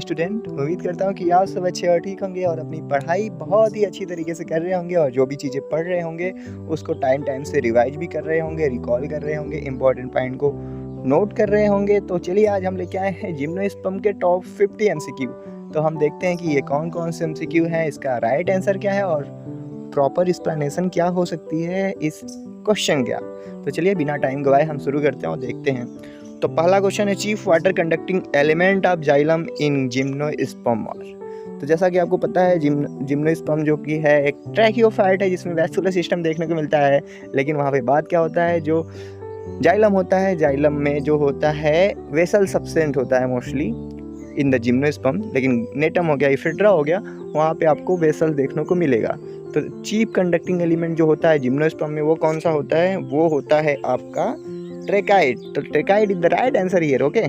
Student. उम्मीद करता हूँ कि आप सब अच्छे और ठीक होंगे और अपनी पढ़ाई बहुत ही अच्छी तरीके से कर रहे होंगे और जो भी चीज़ें पढ़ रहे होंगे उसको टाइम से रिवाइज भी कर रहे होंगे, रिकॉल कर रहे होंगे, इंपॉर्टेंट पॉइंट को नोट कर रहे होंगे। तो चलिए आज हम लेके आए हैं जिम्नोस्पर्म के टॉप 50 MCQ। तो हम देखते हैं कि ये कौन कौन से MCQ हैं, इसका राइट आंसर क्या है और प्रॉपर एक्सप्लेनेशन क्या हो सकती है इस क्वेश्चन का। तो चलिए बिना टाइम गवाए हम शुरू करते हैं और देखते हैं। तो पहला क्वेश्चन है chief water conducting element of xylem in gymnosperm. तो जैसा कि आपको पता है जिम्नोस्पर्म जो कि है एक ट्रैकियोफाइट है जिसमें वैस्कुलर सिस्टम देखने को मिलता है। लेकिन वहाँ पे बात क्या होता है, जो जाइलम होता है, जाइलम में जो होता है वेसल सब्सटेंट होता है मोस्टली इन द जिम्नोस्पर्म। लेकिन नेटम हो गया, इफिड्रा हो गया, वहाँ पे आपको वेसल देखने को मिलेगा। तो चीफ कंडक्टिंग एलिमेंट जो होता है जिम्नोस्पर्म में वो कौन सा होता है, वो होता है आपका ट्रेकाइड। तो tracheid is the right answer here. Okay,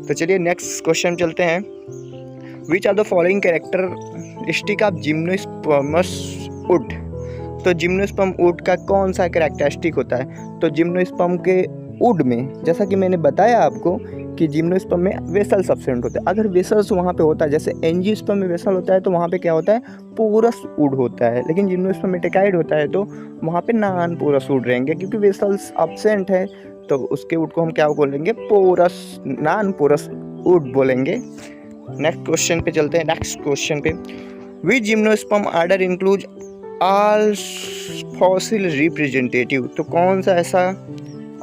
तो चलिए नेक्स्ट क्वेश्चन चलते हैं। Which are the following characteristic of gymnosperms wood. तो जिम्नोस्पर्म वुड का कौन सा कैरेक्टरिस्टिक होता है। तो जिम्नोस्पर्म के वुड में जैसा कि मैंने बताया आपको कि जिम्नोस्पर्म में वेसल सब्सटेंट होता है। अगर वेसल्स वहाँ पे होता है, जैसे एंजियोस्पर्म में वेसल होता है तो वहाँ पे क्या होता है, पोरस वुड होता है। लेकिन जिम्नोस्पर्म में ट्रेकाइड होता है तो वहाँ पे नॉन पोरस वुड रहेंगे, क्योंकि वेसल्स एब्सेंट है तो उसके वुड को हम क्या बोलेंगे, पोरस, नॉन पोरस वुड बोलेंगे। नेक्स्ट क्वेश्चन पे चलते हैं। नेक्स्ट क्वेश्चन पे, which gymnosperm order include all fossil representative. तो कौन सा ऐसा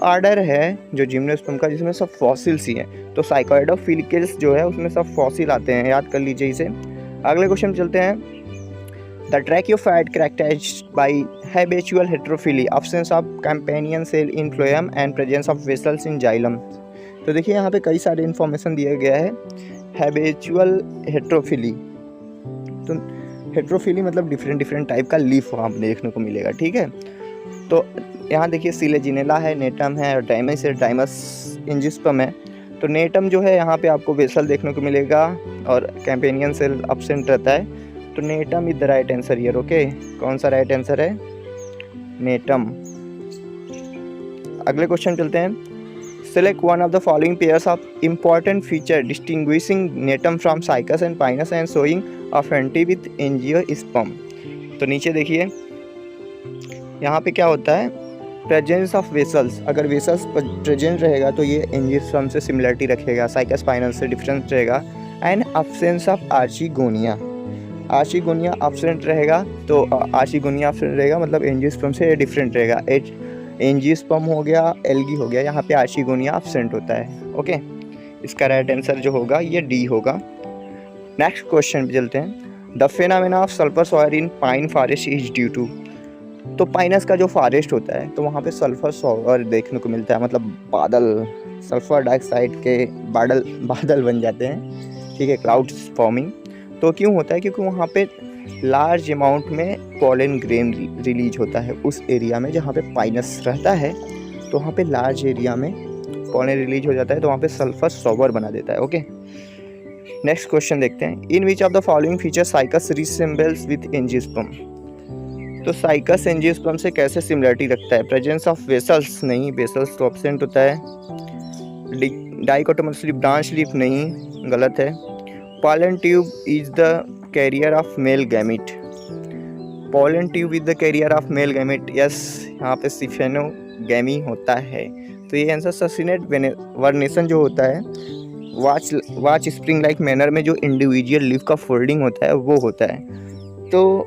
ऑर्डर है जो जिम्नोस्पर्म का जिसमें सब फॉसिल्स ही हैं। तो साइकोइडोफिलिकल्स जो है उसमें सब फॉसिल आते हैं, याद कर लीजिए इसे। अगले क्वेश्चन चलते हैं। The tracheophyte characterized by habitual heterophylly, absence of companion cell in phloem and presence of vessels in xylem. तो देखिए यहाँ पे कई सारे इन्फॉर्मेशन दिया गया है। हैबिचुअल हेटेरोफिली, तो हेटेरोफिली मतलब डिफरेंट टाइप का लीफ वहाँ देखने को मिलेगा, ठीक है। तो यहाँ देखिए सिलेजिनेला है, नेटम है और डाइमस है, डाइमस एंजियोस्पर्म है। तो नेटम जो है यहाँ पे आपको वेसल देखने को मिलेगा और कैम्पेनियन सेल एब्सेंट रहता है। तो Gnetum is the right answer here. Okay, कौन सा राइट आंसर है, नेटम। अगले क्वेश्चन चलते हैं। Select one of the following pairs of important feature distinguishing Gnetum from Cycas and Pinus and showing affinity with angiosperm. तो नीचे देखिए यहाँ पे क्या होता है, प्रेजेंस ऑफ वेसल्स। अगर वेसल्स प्रेजेंट रहेगा तो ये एंजियोस्पर्म से सिमिलरिटी रखेगा, साइकस पाइनस से डिफरेंस रहेगा। And absence of archegonia, archegonia absent रहेगा। तो आर्चिगोनिया एब्सेंट रहेगा मतलब एंजियोस्पर्म से डिफरेंट रहेगा। एंजियोस्पर्म हो गया, एल्गी हो गया, यहाँ पे आर्चिगोनिया एब्सेंट होता है। ओके, इसका राइट आंसर जो होगा ये डी होगा। नेक्स्ट क्वेश्चन पे चलते हैं। The phenomena of sulphur soil in pine forest is due to. तो पाइनस का जो फॉरेस्ट होता है तो वहाँ पे सल्फर सॉइल देखने को मिलता है, मतलब बादल, सल्फर डाइऑक्साइड के बादल बन जाते हैं, ठीक है, क्लाउड्स फॉर्मिंग। तो क्यों होता है, क्योंकि वहाँ पे लार्ज अमाउंट में पॉलन ग्रेन रिलीज होता है उस एरिया में जहाँ पे पाइनस रहता है। तो वहाँ पे लार्ज एरिया में पॉलन रिलीज हो जाता है तो वहाँ पे सल्फर सॉवर बना देता है। ओके, नेक्स्ट क्वेश्चन देखते हैं। In which of the following feature Cycas resembles with angiosperm. तो साइकस एंजियोस्पर्म से कैसे सिमिलरिटी रखता है, प्रेजेंस ऑफ वेसल्स नहीं, वेसल्स तो एब्सेंट होता है। डाइकोटोमस लीफ, ब्रांच लीफ नहीं, गलत है। Pollen tube is the carrier of male gamete, pollen tube is the carrier of male gamete, yes, यहाँ पे सिफेनोगैमी होता है। तो ये आंसर ससिनेट वर्नेशन जो होता है वाच स्प्रिंग लाइक मैनर में जो इंडिविजुअल लीफ का फोल्डिंग होता है वो होता है। तो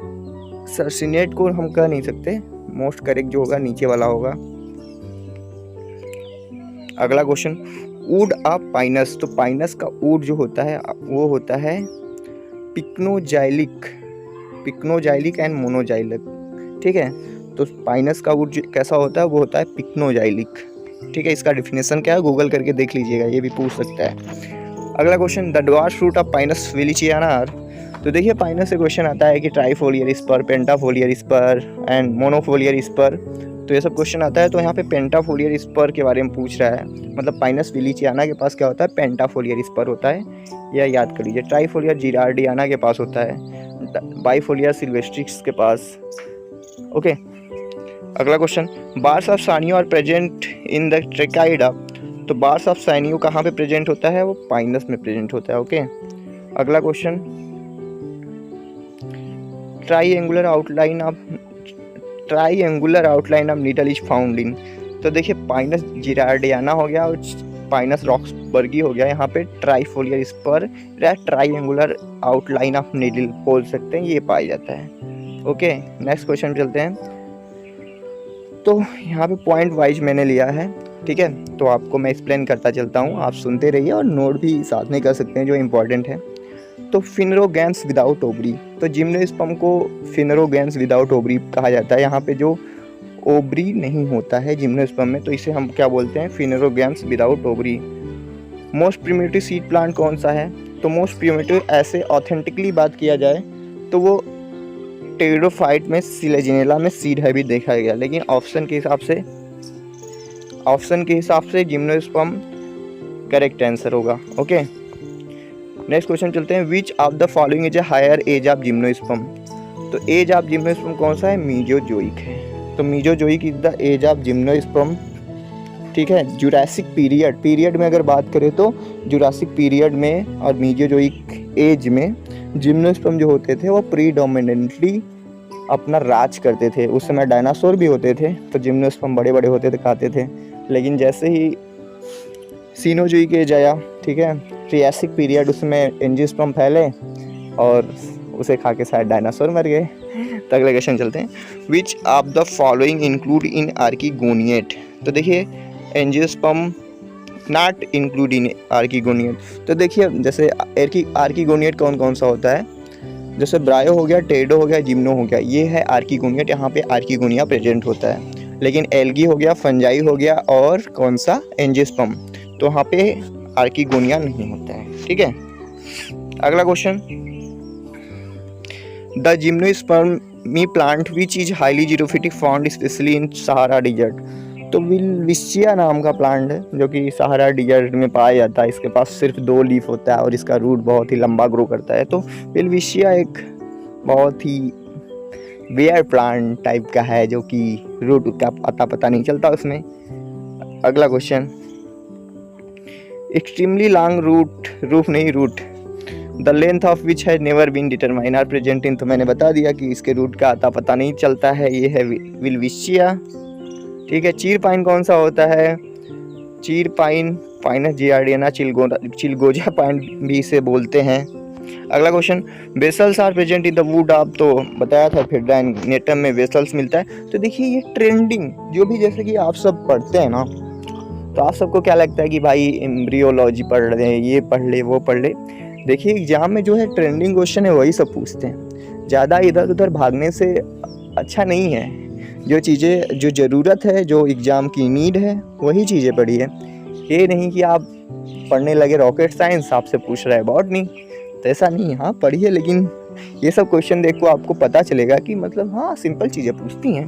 सर्सिनेट को हम कह नहीं सकते, मोस्ट करेक्ट जो होगा नीचे वाला होगा। अगला क्वेश्चन, वुड ऑफ पाइनस। तो पाइनस का वुड जो होता है वो होता है पिक्नोजाइलिक एंड मोनोजाइलिक, ठीक है। तो पाइनस का वुड कैसा होता है, वो होता है पिक्नोजाइलिक, ठीक है। इसका डिफिनेशन क्या है गूगल करके देख लीजिएगा, ये भी पूछ सकता है। अगला question, the dwarf fruit of Pinus wallichiana are. तो देखिए पाइनस से क्वेश्चन आता है कि trifoliar spur, pentafoliar spur and monofoliar spur. तो ये सब क्वेश्चन आता है। तो यहाँ पे पेंटाफोलियर स्पर के बारे में पूछ रहा है, मतलब पाइनस विलिचियाना के पास क्या होता है, पेंटाफोलियर स्पर होता है, यह याद कर लीजिए। ट्राइफोलियर जिरार्डियाना के पास होता है, बाइफोलियर सिल्वेस्ट्रिक्स के पास। ओके, अगला question, bars of Sanio are present in the tracheids. तो बार्स ऑफ साइनियो कहाँ पे प्रेजेंट होता है? वो पाइनस में प्रेजेंट होता है। ओके, अगला question, triangular outline of needle is found in. तो देखिए पाइनस जिरार्डियाना हो गया और पाइनस रॉक्सबर्गी हो गया, यहाँ पे ट्राइफोलियर स्पर या ट्राइएंगुलर आउटलाइन ऑफ नीडल बोल सकते हैं, ये पाया जाता है। ओके, नेक्स्ट क्वेश्चन चलते हैं। तो यहाँ पे पॉइंट वाइज मैंने लिया है, ठीक है, तो आपको मैं एक्सप्लेन करता चलता हूँ, आप सुनते रहिए और नोट भी साथ में कर सकते हैं जो इम्पोर्टेंट है। तो फिनरोगैम्स विदाउट ओवरी, तो जिम्नोस्पर्म को फिनरोगैम्स विदाउट ओवरी कहा जाता है। यहाँ पे जो ओवरी नहीं होता है जिम्नोस्पर्म में, तो इसे हम क्या बोलते हैं? Phanerogams without ovary. Most primitive seed plant कौन सा है? तो मोस्ट प्रिमिटिव ऐसे ऑथेंटिकली बात किया जाए तो वो टेरिडोफाइट में सिलेजिनेला में सीड है भी देखा गया, लेकिन ऑप्शन के हिसाब से जिम्नोस्पर्म करेक्ट आंसर होगा। ओके, नेक्स्ट क्वेश्चन चलते हैं। Which of the following is a higher age of gymnosperm. तो एज ऑफ जिम्नोस्पर्म कौन सा है? मीजोजोइक है। तो Mesozoic is the age of gymnosperm, ठीक है। जुरासिक पीरियड में अगर बात करें तो जुरासिक पीरियड में और मीजोजोइक एज में जिम्नोस्पर्म जो होते थे वो प्रीडोमिनेंटली अपना राज करते थे। उस समय डायनासोर भी होते थे, तो जिम्नोस्पर्म बड़े बड़े होते थे, खाते थे। लेकिन जैसे ही सीनोजोइक एज आया, ठीक है, ट्रियासिक पीरियड, उसमें एंजियोस्पर्म फैले और उसे खा के शायद डायनासोर मर गए। तो अगले क्वेश्चन चलते हैं। Which of the following include in archegoniate. तो देखिए angiosperm not include in archegoniate. तो देखिए जैसे आर्कीगोनिएट कौन कौन सा होता है? जैसे ब्रायो हो गया, टेडो हो गया, जिम्नो हो गया, ये है आर्कीगोनिएट, यहाँ पे आर्कीगोनिया प्रेजेंट होता है। लेकिन एल्गी हो गया, फंजाई हो गया और कौन सा? एंजियोस्पर्म, तो वहाँ पे आर्कीगोनिया नहीं होता है, ठीक है। अगला question, the gymnospermae plant which is highly xerophytic found specially in Sahara desert. तो विल्विशिया नाम का प्लांट है जो कि सहारा डिजर्ट में पाया जाता है। इसके पास सिर्फ 2 लीफ होता है और इसका रूट बहुत ही लंबा ग्रो करता है। तो विल्विशिया एक बहुत ही वेयर प्लांट टाइप का है जो कि रूट का पता नहीं चलता उसमें। अगला question, extremely long root the length of which है never been determine are present in. तो मैंने बता दिया कि इसके रूट का आता पता नहीं चलता है, ये है विल्विशिया, ठीक है। चीर पाइन कौन सा होता है? चीर पाइन पाइनस जियार्डियाना चिलगोजा पाइन भी इसे बोलते हैं। अगला question, vessels are present in the wood of, तो बताया था फिड्राइनेटम में वेसल्स मिलता है। तो देखिए ये ट्रेंडिंग जो भी जैसे कि आप सब पढ़ते हैं ना, तो आप सबको क्या लगता है कि भाई एम्ब्रियोलॉजी पढ़ रहे हैं, ये पढ़ ले वो पढ़ ले। देखिए एग्जाम में जो है ट्रेंडिंग क्वेश्चन है वही सब पूछते हैं, ज़्यादा इधर उधर भागने से अच्छा नहीं है। जो चीज़ें जो ज़रूरत है, जो एग्ज़ाम की नीड है, वही चीज़ें पढ़िए। ये नहीं कि आप पढ़ने लगे रॉकेट साइंस, आपसे पूछ रहा है बॉटनी, तो ऐसा नहीं। हाँ पढ़िए, लेकिन ये सब क्वेश्चन देखो आपको पता चलेगा कि मतलब हाँ सिंपल चीज़ें पूछती हैं।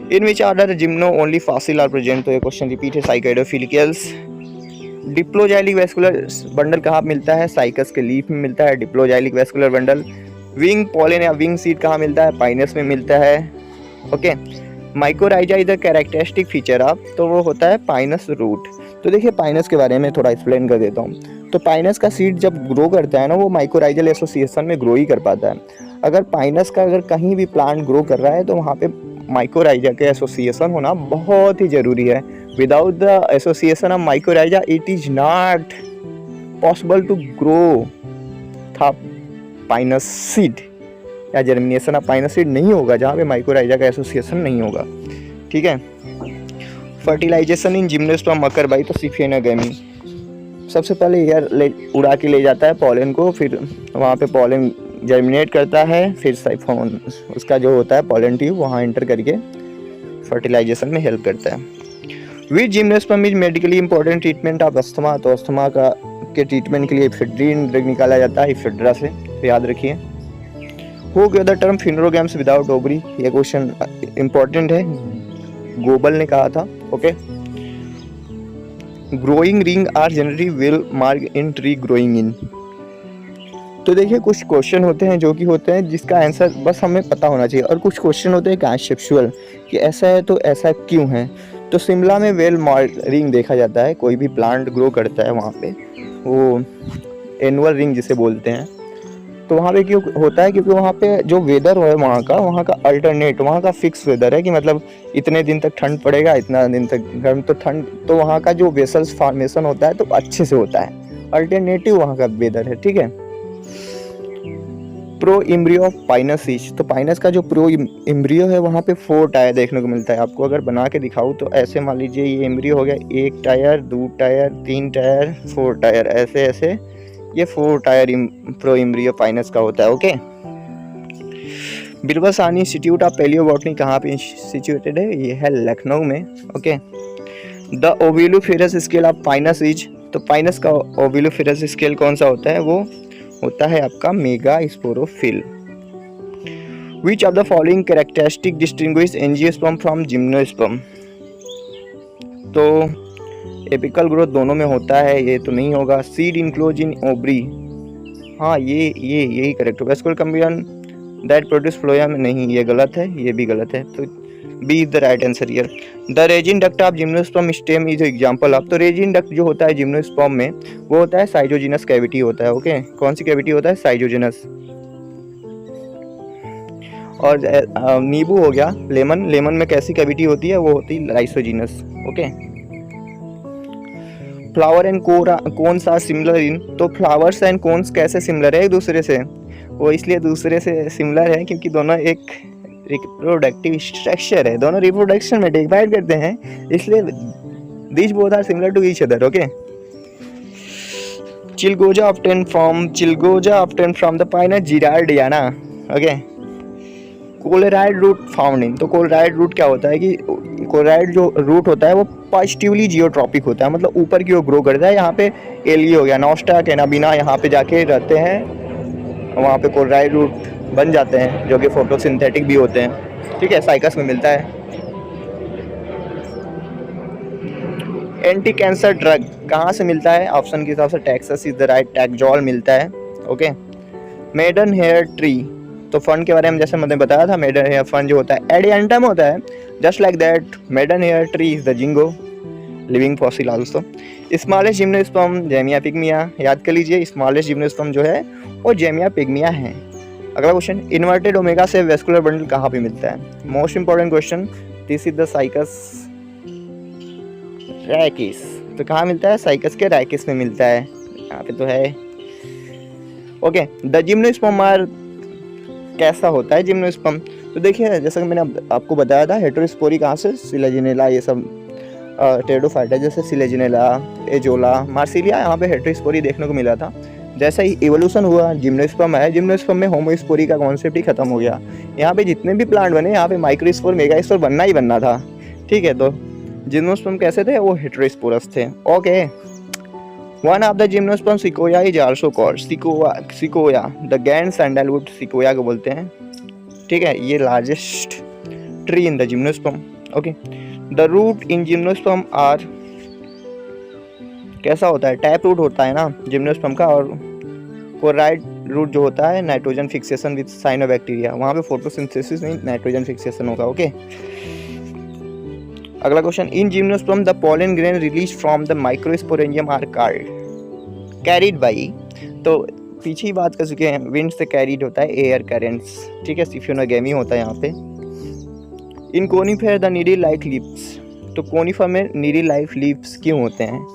In which order gymno only fossil are present. तो ये क्वेश्चन रिपीट है, साइकेडोफिलिकल्स। डिप्लोजाइलिक वेस्कुलर बंडल कहाँ मिलता है? साइकस के लीफ में मिलता है डिप्लोजाइलिक वेस्कुलर बंडल। विंग पॉलन या विंग सीड कहाँ मिलता है? पाइनस में मिलता है। Okay, mycorrhiza is the characteristic feature of, तो वो होता है पाइनस रूट। तो देखिए पाइनस के बारे में थोड़ा एक्सप्लेन कर देता हूँ। तो पाइनस का सीड जब ग्रो करता है ना, वो माइकोराइजल एसोसिएशन में ग्रो ही कर पाता है। अगर पाइनस का अगर कहीं भी प्लांट ग्रो कर रहा है तो वहाँ पे माइकोराइजा के एसोसिएशन होना बहुत ही ज़रूरी है। Without the association of mycorrhiza it is not possible to grow the pinus seed, या जर्मिनेशन ऑफ पाइनस सीड नहीं होगा जहाँ पे माइकोराइजा का एसोसिएशन नहीं होगा, ठीक है। Fertilisation in gymnosperm occur by तो सिफेनोगेमी। सबसे पहले एयर उड़ा के ले जाता है पॉलन को, फिर वहाँ पे पॉलन जर्मिनेट करता है, फिर साइफोन उसका जो होता है पॉलन ट्यूब वहाँ एंटर करके फर्टिलाइजेशन में हेल्प करता है। Which gymnosperm is medically important treatment of asthma. तो अस्थमा का के ट्रीटमेंट के लिए इफेड्रिन ड्रग निकाला जाता है इफेड्रा से, तो याद रखिए। हो गया the term phanerogams without ovary, ये क्वेश्चन इंपॉर्टेंट है, गोबल ने कहा था। Okay, growing ring are generally well mark in tree growing in. तो देखिए कुछ क्वेश्चन होते हैं जो कि होते हैं जिसका आंसर बस हमें पता होना चाहिए, और कुछ क्वेश्चन होते हैं कॉन्सेप्चुअल कि ऐसा है तो ऐसा क्यों है। तो शिमला में वेल रिंग देखा जाता है, कोई भी प्लांट ग्रो करता है वहाँ पे, वो एनुअल रिंग जिसे बोलते हैं। तो वहाँ पे क्यों होता है, क्योंकि वहाँ पे जो वेदर है वहाँ का अल्टरनेट, वहाँ का फिक्स वेदर है कि मतलब इतने दिन तक ठंड पड़ेगा, इतना दिन तक गर्म, तो ठंड, तो वहाँ का जो वेसल्स फॉर्मेशन होता है तो अच्छे से होता है, अल्टरनेटिव वहाँ का वेदर है, ठीक है। Pro embryo of Pinus etch, तो पाइनस का जो प्रो इम्ब्रियो है वहाँ पे 4 टायर देखने को मिलता है। आपको अगर बना के दिखाऊँ तो ऐसे मान लीजिए ये इम्ब्रियो हो गया, 1 टायर, 2 टायर, 3 टायर, 4 टायर, ऐसे ऐसे ये 4 टायर प्रो इम्ब्रियो पाइनस का होता है, okay. Birbal Sahni Institute of Palaeobotany कहाँ पे सिचुएटेड है, ये है लखनऊ में, okay. The ovuliferous scale of Pinus is, तो पाइनस का ओविलोफेरस स्केल कौन सा होता है, वो होता है आपका mega sporophyll. Which of the following characteristic distinguish angiosperm from gymnosperm, तो एपिकल ग्रोथ दोनों में होता है, ये तो नहीं होगा। सीड इनक्लोज इन ओवरी, हाँ यही करेक्ट होगा। School cambium that produce phloem, नहीं ये गलत है, ये भी गलत है, तो B is the right answer here. The resin duct of gymnosperm stem is example of, तो रेजिन डक्ट जो होता है जिम्नोस्पर्म में वो होता है साइजोजिनस कैविटी होता है, ओके। कौन सी कैविटी होता है, साइजोजिनस। और नींबू हो गया, लेमन में कैसी कैविटी होती है, वो होती है lysigenous, okay. Flower and cones are similar in, तो फ्लावर्स एंड कोन्स कैसे सिमिलर है एक दूसरे से, वो इसलिए दूसरे से सिमिलर है क्योंकि दोनों एक रिप्रोडक्टिव स्ट्रक्चर है, दोनों रिप्रोडक्शन में डिवाइड करते हैं, इसलिए these both are similar to each other, okay. Chilgoja obtained from the Pinus gerardiana, okay. Coralloid root found in, तो कोलेराइड रूट क्या होता है कि कोलेराइड जो रूट होता है वो पॉजिटिवली जियोट्रॉपिक होता है, मतलब ऊपर की ओर ग्रो करता है। यहाँ पे एली हो गया, नॉस्टा, कैनाबिना यहाँ पे जाके रहते हैं, वहाँ पे कोलेराइड रूट बन जाते हैं जो कि फोटोसिंथेटिक भी होते हैं, ठीक है। साइकस में मिलता है। एंटी कैंसर ड्रग कहाँ से मिलता है, ऑप्शन के हिसाब से टेक्सास इज द राइट, टैक्जॉल मिलता है, ओके। मेडन हेयर ट्री, तो फंड के बारे में जैसे मैंने बताया था, मेडन हेयर फंड जो होता है एडियंटम होता है, just like that maiden hair tree is the ginkgo living fossil also. Smallest gymnosperm Zamia pygmaea, याद कर लीजिए स्मॉलेस्ट जिम्नोस्पर्म जो है वो जेमिया पिग्मिया है। अगला क्वेश्चन, इन्वर्टेड ओमेगा से वेस्कुलर बंडल कहाँ पे मिलता है, most important question, this is the cycas rachis, तो कहाँ मिलता है, साइकस के रैकिस में मिलता है, यहाँ पे तो है, ओके। द जिम्नोस्पर्म आर, कैसा होता है जिम्नोस्पर्म, तो देखिए जैसा कि मैंने आपको बताया था, हेटेरोस्पोरी कहाँ से, सिलेजिनेला, ये सब टेरिडोफाइटा जैसे सिलेजिनेला, एजोला, मार्सिलिया, यहाँ पे हेटेरोस्पोरी देखने को मिला था। जैसा ही इवोल्यूशन हुआ जिम्नोस्पर्म है, जिम्नोस्पर्म में होमोस्पोरी का कॉन्सेप्ट ही खत्म हो गया। यहाँ पे जितने भी प्लांट बने, यहाँ पे माइक्रोस्पोर मेगास्पोर बनना ही बनना था, ठीक है। तो जिम्नोस्पर्म कैसे थे, वो हेटेरोस्पोरस थे, okay. One of the gymnosperm Sequoia is also called, Sequoia the grand sandalwood, Sequoia को बोलते हैं, ठीक है। ये largest tree in the gymnosperm, okay. The root in gymnosperm are, कैसा होता है, टैप रूट होता है ना जिम्नोस्पर्म का, और कोराइड रूट जो होता है नाइट्रोजन फिक्सेशन विद साइनोबैक्टीरिया, वहाँ पे फोटोसिंथेसिस नहीं नाइट्रोजन फिक्सेशन होगा, ओके। अगला question, in gymnosperm the pollen grain release from the microsporangium are carried by, तो पीछे ही बात कर चुके हैं, विंड से कैरिड होता है एयर करेंट्स, ठीक है। सिफियोनोगेमी होता है यहाँ पे। In conifer the needle like leaves, तो कोनिफर में नीडी लाइफ लीव्स क्यों होते हैं,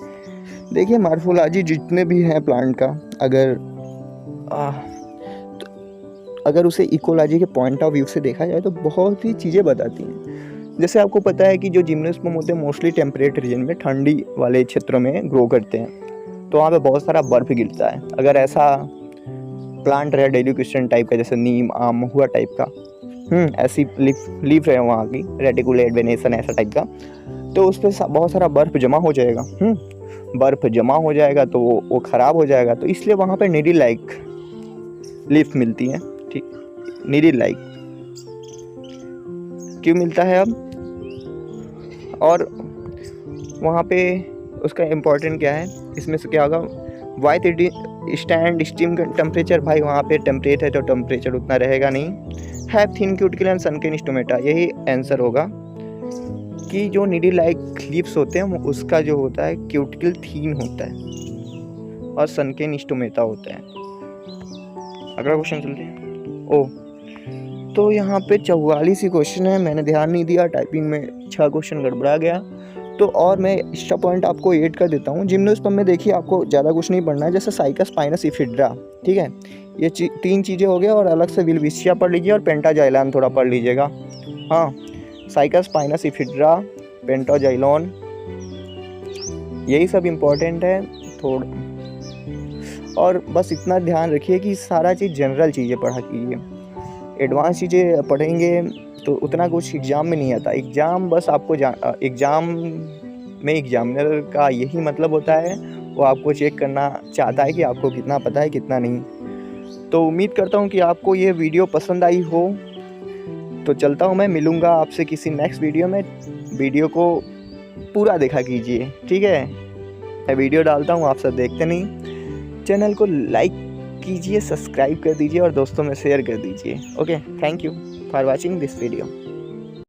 देखिए मार्फोलॉजी जितने भी हैं प्लांट का, अगर उसे इकोलॉजी के पॉइंट ऑफ व्यू से देखा जाए तो बहुत ही चीज़ें बताती हैं। जैसे आपको पता है कि जो जिम्नोस्पर्म होते हैं मोस्टली टेम्परेट रीजन में, ठंडी वाले क्षेत्रों में ग्रो करते हैं, तो वहाँ पे बहुत सारा बर्फ गिरता है। अगर ऐसा प्लांट रहे डेलिकेशन टाइप का, जैसे नीम, आम, महुआ टाइप का, ऐसी लीफ है वहाँ की, रेटिकुलेट वेनेसन ऐसा टाइप का, तो उस पर बहुत सारा बर्फ जमा हो जाएगा, बर्फ जमा हो जाएगा तो वो ख़राब हो जाएगा, तो इसलिए वहाँ पे नीडी लाइक लीफ मिलती है, ठीक। नीडी लाइक क्यों मिलता है अब, और वहाँ पे उसका इम्पोर्टेंट क्या है, इसमें से क्या होगा, वाई स्टैंड स्टीम टेम्परेचर, भाई वहाँ पे टेम्परेट है तो टेम्परेचर उतना रहेगा नहीं। Have thin cuticle and सनकिन stomata, यही आंसर होगा कि जो नीडी लाइक लिप्स होते हैं उसका जो होता है क्यूटिकल थीन होता है और सनकेन स्टोमेटा होता है। अगला क्वेश्चन चलते हैं। ओ, तो यहाँ पे 44 ही क्वेश्चन है, मैंने ध्यान नहीं दिया, टाइपिंग में 6 क्वेश्चन गड़बड़ा गया। तो और मैं एक्स्ट्रा पॉइंट आपको ऐड कर देता हूँ। जिम्नोस्पर्म में देखिए आपको ज़्यादा कुछ नहीं पढ़ना है, जैसे साइकस स्पाइनस इफिड्रा, ठीक है, ये 3 चीज़ें हो गया। और अलग से विल्विशिया पढ़ लीजिए और पेंटाजाइलॉन थोड़ा पढ़ लीजिएगा। हाँ, साइकस स्पाइनस इफिड्रा, पेंटाजाइलॉन, यही सब इम्पोर्टेंट है थोड़ा। और बस इतना ध्यान रखिए कि सारा चीज़ जनरल चीज़ें पढ़ा कीजिए। एडवांस चीज़ें पढ़ेंगे तो उतना कुछ एग्ज़ाम में नहीं आता। एग्ज़ाम बस आपको एग्ज़ाम में एग्जामिनर का यही मतलब होता है, वो आपको चेक करना चाहता है कि आपको कितना पता है कितना नहीं। तो उम्मीद करता हूँ कि आपको ये वीडियो पसंद आई हो। तो चलता हूँ, मैं मिलूँगा आपसे किसी नेक्स्ट वीडियो में। वीडियो को पूरा देखा कीजिए, ठीक है। मैं वीडियो डालता हूँ, आप सब देखते नहीं। चैनल को लाइक कीजिए, सब्सक्राइब कर दीजिए और दोस्तों में शेयर कर दीजिए। Okay, thank you for watching this video.